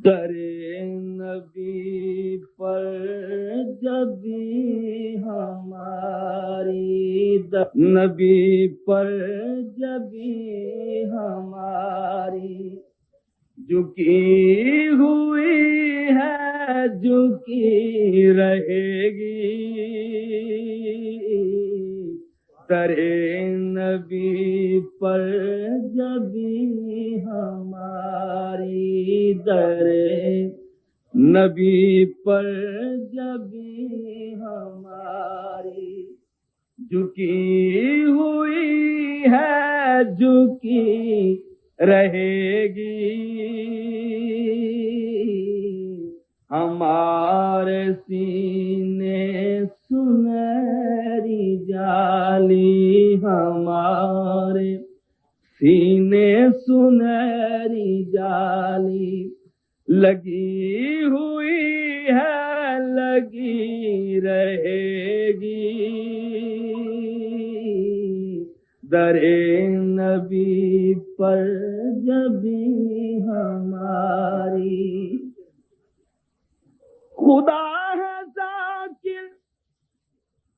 در نبی پر جبی ہماری، نبی پر جبی ہماری جھکی ہوئی ہے، جھکی رہے گی. در نبی پر جبی ہماری، در نبی پر جبی ہماری جھکی ہوئی ہے، جھکی رہے گی. ہمارے سینے سنہری جالی، ہمارے سینے سنہری جالی لگی ہوئی ہے، لگی رہے گی. در نبی پر جبی ہماری. خدا ہے ذاکر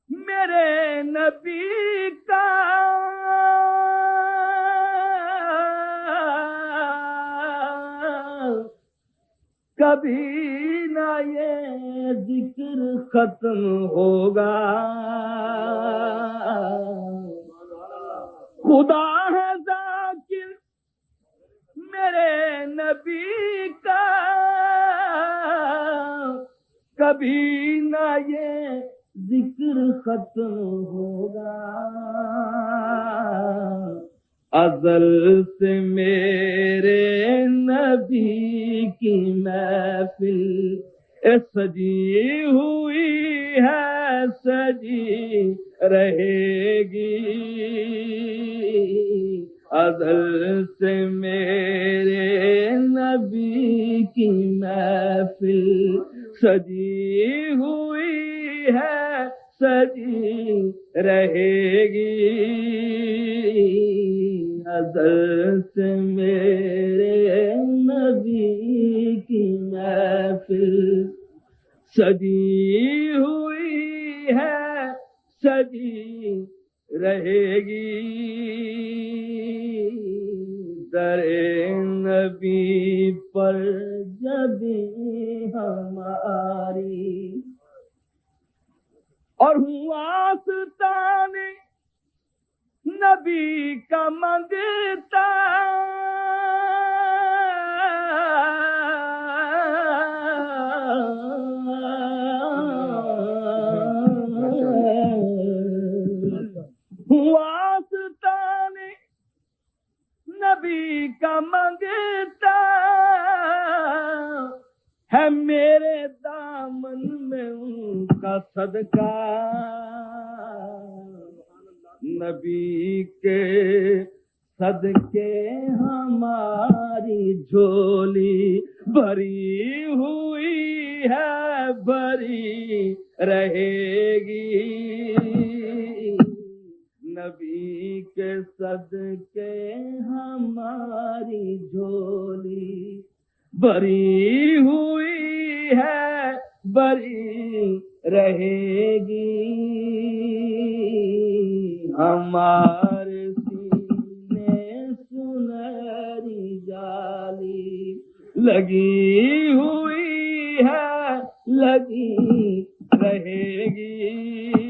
میرے نبی کا، کبھی نہ یہ ذکر ختم ہوگا. خدا ہے ذاکر میرے نبی کا، کبھی نہ یہ ذکر ختم ہوگا. ازل سے میرے نبی کی محفل سجی ہوئی ہے، سجی رہے گی. ازل سے میرے نبی کی محفل سجی ہوئی ہے، سجی رہے گی. ازل سے میرے نبی کی محفل سجی ہوئی ہے، سجی رہے گی. در نبی پر جبی ہماری. اور ہوں آستان نبی کا منگتا، ہوں آستان نبی کا منگتا ہے، میرے دامن میں ان کا صدقہ. نبی کے صدقے ہماری جھولی بھری ہوئی ہے، بھری رہے گی. نبی کے صدقے ہماری جھولی بھری ہوئی ہے، بھری رہے گی. ہمارے سینے سنہری جالی لگی ہوئی ہے، لگی رہے گی.